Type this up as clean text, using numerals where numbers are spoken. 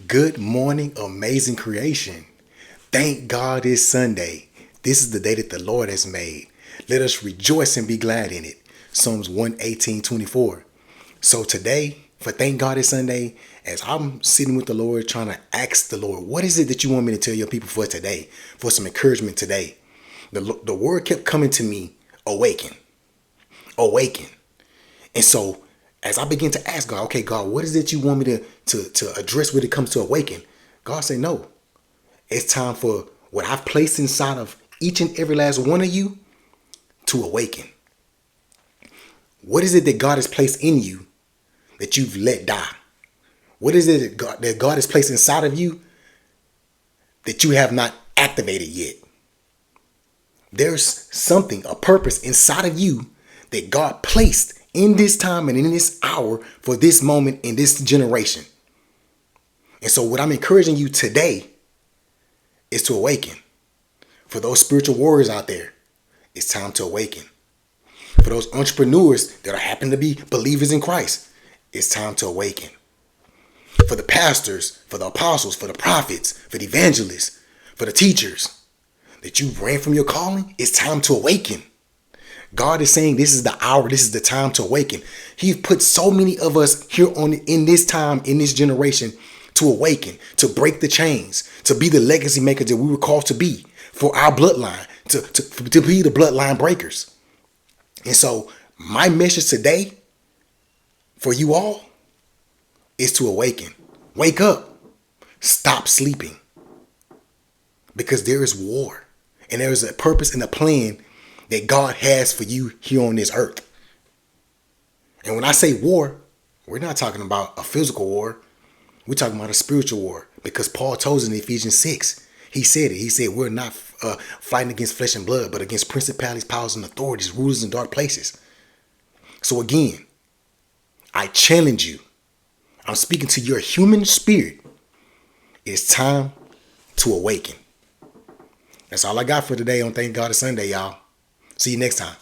Good morning, amazing creation. Thank God it's Sunday. This is the day that the Lord has made. Let us rejoice and be glad in it. Psalms 118:24. So today, for Thank God it's Sunday, as I'm sitting with the Lord trying to ask the Lord, what is it that you want me to tell your people for today? For some encouragement today. The word kept coming to me, awaken, awaken. And so as I begin to ask God, okay, God, what is it you want me to address when it comes to awaken? God said, no, it's time for what I've placed inside of each and every last one of you to awaken. What is it that God has placed in you that you've let die? What is it that God has placed inside of you that you have not activated yet? There's something, a purpose inside of you that God placed in this time and in this hour for this moment in this generation. And so what I'm encouraging you today is to awaken. For those spiritual warriors out there, it's time to awaken. For those entrepreneurs that happen to be believers in Christ, it's time to awaken. For the pastors, for the apostles, for the prophets, for the evangelists, for the teachers that you ran from your calling, it's time to awaken. God is saying this is the hour, this is the time to awaken. He's put so many of us here on in this time, in this generation, to awaken, to break the chains, to be the legacy makers that we were called to be for our bloodline, to be the bloodline breakers. And so my message today for you all is to awaken. Wake up. Stop sleeping. Because there is war. And there is a purpose and a plan that God has for you here on this earth. And when I say war, we're not talking about a physical war. We're talking about a spiritual war. Because Paul told us in Ephesians 6, he said it. He said we're not fighting against flesh and blood, but against principalities, powers, and authorities, rulers in dark places. So again, I challenge you. I'm speaking to your human spirit. It's time to awaken. That's all I got for today on Thank God It's Sunday, y'all. See you next time.